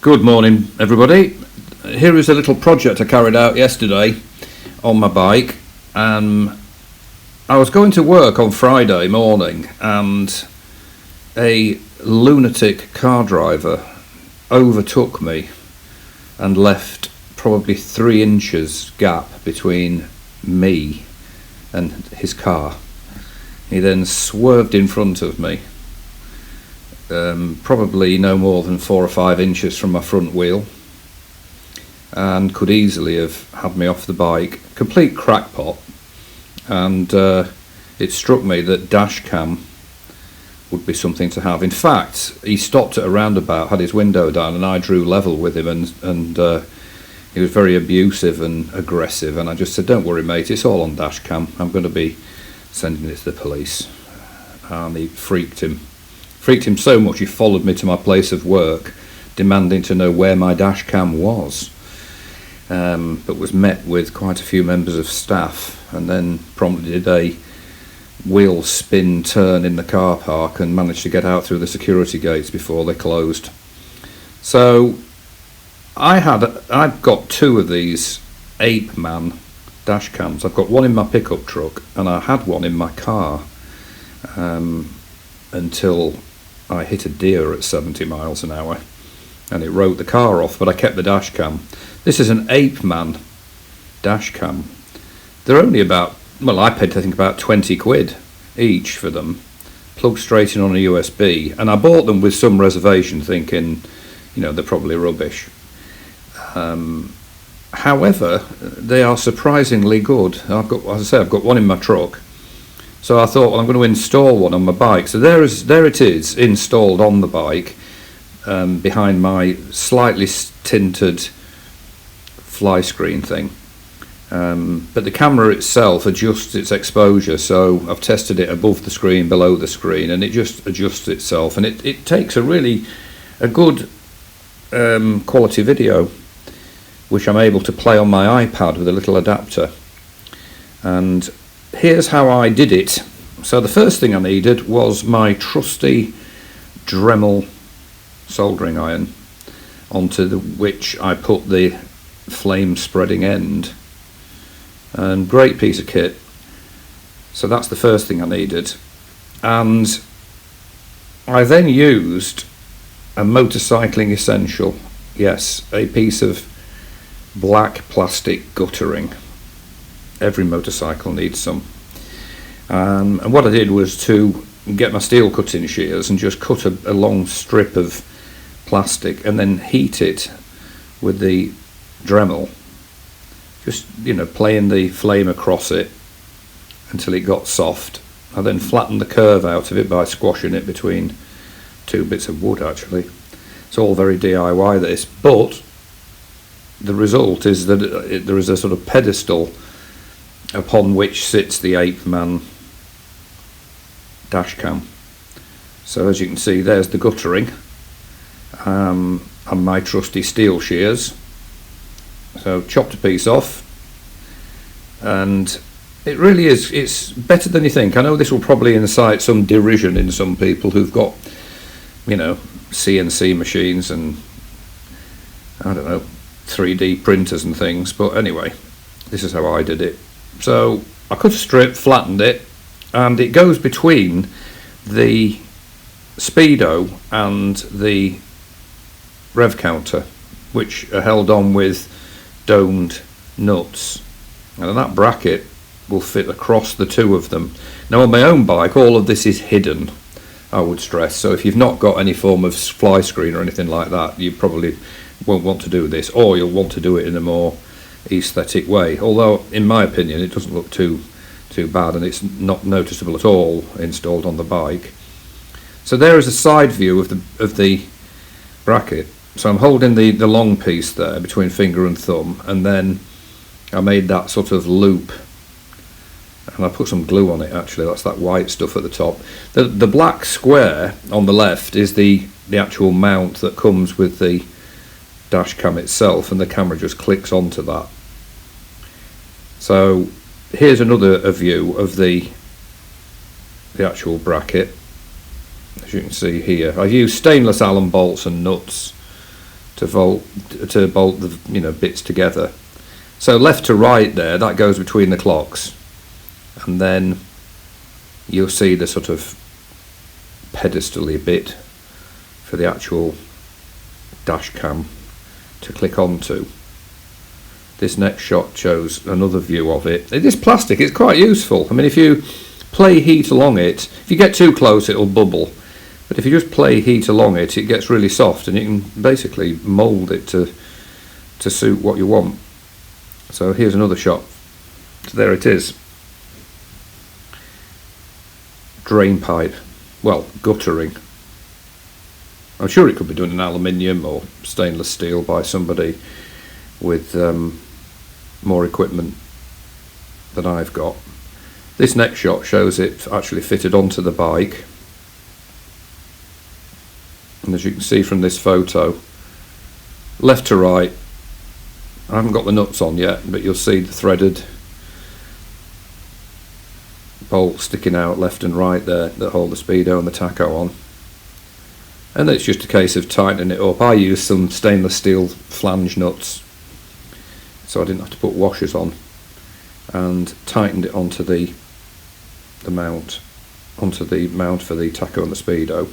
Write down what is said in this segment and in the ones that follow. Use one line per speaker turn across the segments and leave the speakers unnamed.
Good morning, everybody. Here is a little project I carried out yesterday on my bike. I was going to work on Friday morning and a lunatic car driver overtook me and left probably 3 inches gap between me and his car. He then swerved in front of me, probably no more than 4 or 5 inches from my front wheel, and could easily have had me off the bike. Complete crackpot. And it struck me that dashcam would be something to have. In fact, he stopped at a roundabout, had his window down, and I drew level with him, and he was very abusive and aggressive, and I just said, "Don't worry, mate, it's all on dashcam. I'm going to be sending it to the police." And he freaked him so much he followed me to my place of work, demanding to know where my dashcam was, but was met with quite a few members of staff, and then promptly did a wheel spin turn in the car park and managed to get out through the security gates before they closed. So I've got 2 of these Apeman dash cams. I've got one in my pickup truck and I had one in my car until I hit a deer at 70 miles an hour and it wrote the car off, but I kept the dash cam. This is an Apeman dash cam. They're only about, well, I paid I think about 20 quid each for them, plugged straight in on a USB, and I bought them with some reservation, thinking, you know, they're probably rubbish. However, they are surprisingly good. I've got one in my truck, so I thought, well, I'm going to install one on my bike. So there it is, installed on the bike, behind my slightly tinted fly screen thing. But the camera itself adjusts its exposure, so I've tested it above the screen, below the screen, and it just adjusts itself, and it takes a good quality video, which I'm able to play on my iPad with a little adapter. And here's how I did it. So the first thing I needed was my trusty Dremel soldering iron, onto which I put the flame spreading end. And great piece of kit. So that's the first thing I needed. And I then used a motorcycling essential. Yes, a piece of black plastic guttering. Every motorcycle needs some. And what I did was to get my steel cutting shears and just cut a long strip of plastic and then heat it with the Dremel. Just, you know, playing the flame across it until it got soft. I then flattened the curve out of it by squashing it between 2 bits of wood, actually. It's all very DIY, this, but the result is that there is a sort of pedestal upon which sits the Apeman dashcam. So as you can see, there's the guttering, and my trusty steel shears. So chopped a piece off, and it really is, it's better than you think. I know this will probably incite some derision in some people who've got, you know, CNC machines and, I don't know, 3D printers and things, but anyway, this is how I did it. So I cut a strip, flattened it, and it goes between the speedo and the rev counter, which are held on with domed nuts, and that bracket will fit across the 2 of them. Now on my own bike, all of this is hidden, I would stress, so if you've not got any form of fly screen or anything like that, you probably won't want to do this, or you'll want to do it in a more aesthetic way, although in my opinion it doesn't look too bad, and it's not noticeable at all installed on the bike. So there is a side view of the bracket. So I'm holding the long piece there between finger and thumb, and then I made that sort of loop, and I put some glue on it, actually. That's that white stuff at the top. The black square on the left is the actual mount that comes with the dash cam itself, and the camera just clicks onto that. So here's another view of the actual bracket. As you can see here, I've used stainless Allen bolts and nuts to bolt the bits together. So left to right there, that goes between the clocks, and then you'll see the sort of pedestal-y bit for the actual dash cam to click onto. This next shot shows another view of it. It is plastic, it's quite useful. I mean, if you play heat along it, if you get too close it'll bubble, but if you just play heat along it, it gets really soft, and you can basically mould it to suit what you want. So here's another shot. So there it is. Drain pipe, well, guttering. I'm sure it could be done in aluminium or stainless steel by somebody with more equipment than I've got. This next shot shows it actually fitted onto the bike, and as you can see from this photo, left to right, I haven't got the nuts on yet, but you'll see the threaded bolts sticking out left and right there that hold the speedo and the tacho on, and it's just a case of tightening it up. I used some stainless steel flange nuts, so I didn't have to put washers on, and tightened it onto the mount for the tacho and the speedo.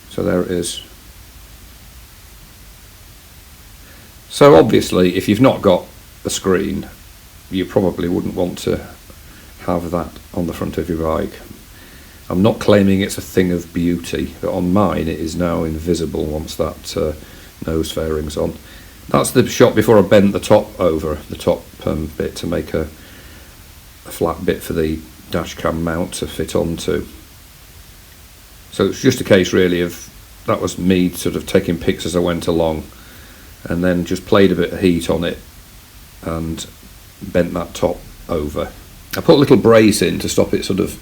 So there it is. So obviously, if you've not got a screen, you probably wouldn't want to have that on the front of your bike. I'm not claiming it's a thing of beauty, but on mine it is now invisible once that nose fairing's on. That's the shot before I bent the top over, the top bit, to make a flat bit for the dash cam mount to fit onto. So it's just a case really of, that was me sort of taking pics as I went along, and then just played a bit of heat on it and bent that top over. I put a little brace in to stop it sort of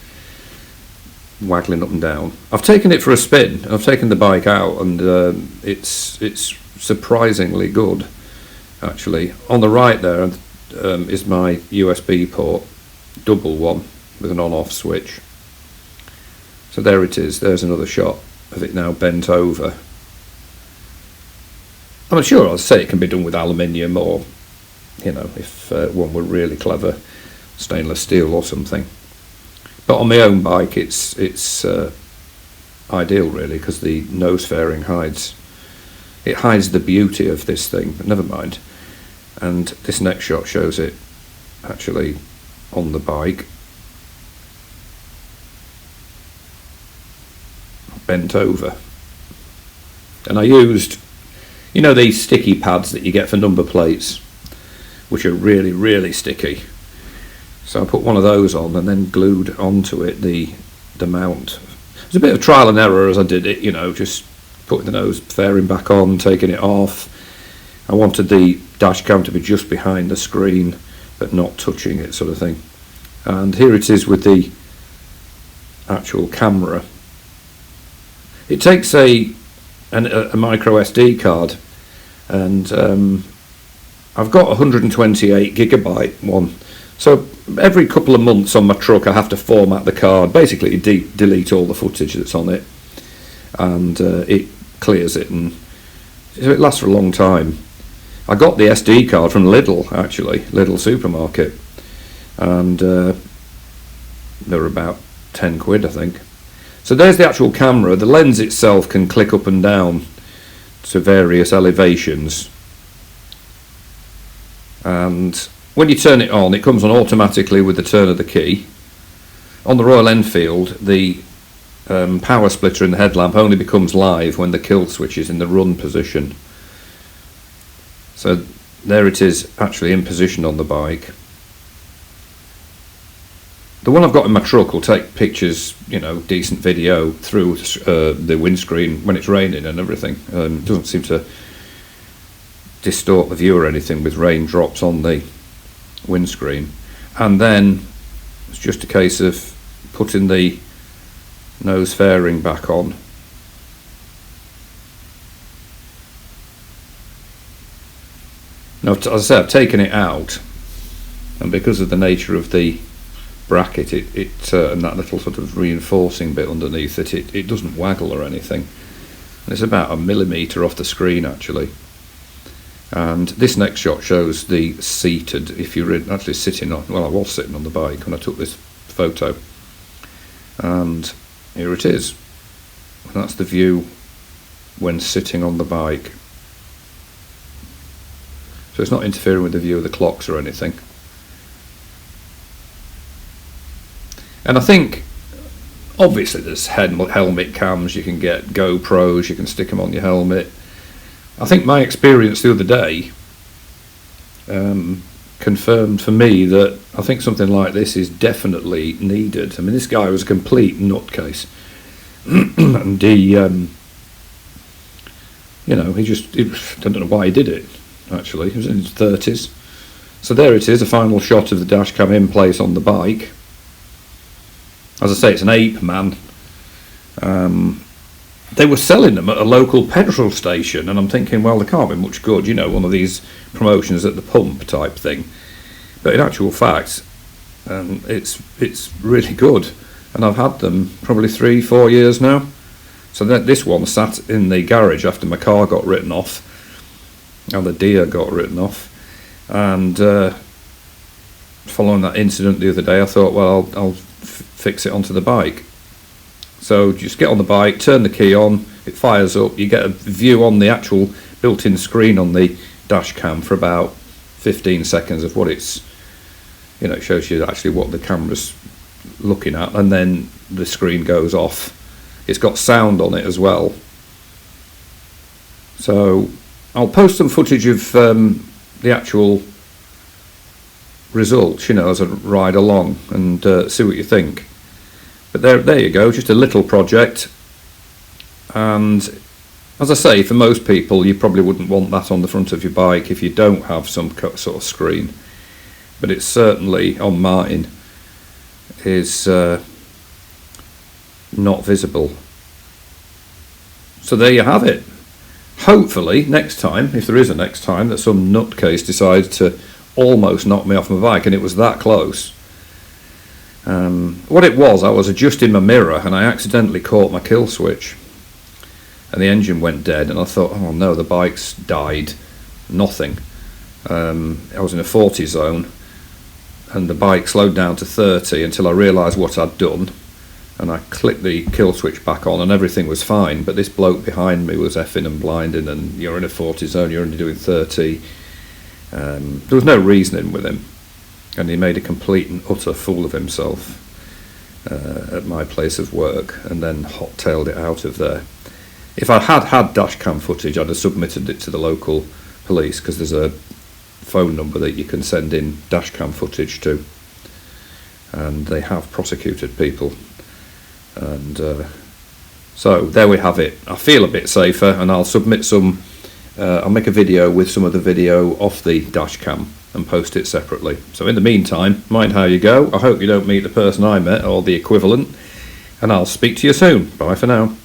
waggling up and down. I've taken it for a spin. I've taken the bike out, and it's surprisingly good, actually. On the right there is my USB port, double one with an on-off switch. So there it is. There's another shot of it now bent over. I'm sure I'll say it can be done with aluminium, or if one were really clever, stainless steel or something. But on my own bike, it's ideal really, because the nose fairing hides the beauty of this thing. But never mind. And this next shot shows it actually on the bike, bent over. And I used, these sticky pads that you get for number plates, which are really, really sticky. So I put one of those on and then glued onto it the mount. It was a bit of trial and error as I did it, just putting the nose fairing back on, taking it off. I wanted the dash cam to be just behind the screen, but not touching it, sort of thing. And here it is with the actual camera. It takes a micro SD card, and I've got a 128 gigabyte one. So every couple of months on my truck I have to format the card, basically delete all the footage that's on it, and it clears it, and so it lasts for a long time. I got the SD card from Lidl, actually, Lidl supermarket, and they were about 10 quid, I think. So there's the actual camera. The lens itself can click up and down to various elevations, and when you turn it on, it comes on automatically with the turn of the key. On the Royal Enfield, the power splitter in the headlamp only becomes live when the kill switch is in the run position. So there it is, actually in position on the bike. The one I've got in my truck will take pictures, decent video through the windscreen when it's raining and everything. It doesn't seem to distort the view or anything with raindrops on the windscreen. And then it's just a case of putting the nose fairing back on. Now, as I say, I've taken it out, and because of the nature of the bracket, it and that little sort of reinforcing bit underneath it, it doesn't waggle or anything. It's about a millimetre off the screen actually. And this next shot shows the seated, if you're actually sitting on, well, I was sitting on the bike when I took this photo. And here it is. And that's the view when sitting on the bike. So it's not interfering with the view of the clocks or anything. And I think, obviously there's helmet cams, you can get GoPros, you can stick them on your helmet. I think my experience the other day confirmed for me that I think something like this is definitely needed. I mean, this guy was a complete nutcase. And he, I don't know why he did it, actually. He was in his 30s. So there it is, a final shot of the dash cam in place on the bike. As I say, it's an Apeman. They were selling them at a local petrol station, and I'm thinking, well, they can't be much good, you know, one of these promotions at the pump type thing. But in actual fact, it's really good, and I've had them probably 3-4 years now. So this one sat in the garage after my car got written off, and the deer got written off, and following that incident the other day, I thought, well, I'll fix it onto the bike. So just get on the bike, turn the key on, it fires up, you get a view on the actual built-in screen on the dash cam for about 15 seconds of what it's, you know, it shows you actually what the camera's looking at, and then the screen goes off. It's got sound on it as well. So I'll post some footage of the actual results, you know, as I ride along, and see what you think. But there you go, just a little project. And as I say, for most people you probably wouldn't want that on the front of your bike if you don't have some sort of screen, but it's certainly on mine is not visible. So there you have it. Hopefully next time, if there is a next time, that some nutcase decides to almost knock me off my bike, and it was that close. What it was, I was adjusting my mirror and I accidentally caught my kill switch, and the engine went dead, and I thought, oh no, the bike's died. Nothing. I was in a 40 zone, and the bike slowed down to 30 until I realised what I'd done, and I clicked the kill switch back on and everything was fine. But this bloke behind me was effing and blinding, and you're in a 40 zone, you're only doing 30. There was no reasoning with him, and he made a complete and utter fool of himself at my place of work, and then hot-tailed it out of there. If I had had dashcam footage, I'd have submitted it to the local police, because there's a phone number that you can send in dashcam footage to, and they have prosecuted people. And so there we have it. I feel a bit safer, and I'll submit some. I'll make a video with some of the video off the dashcam and post it separately. So in the meantime, mind how you go. I hope you don't meet the person I met or the equivalent, and I'll speak to you soon. Bye for now.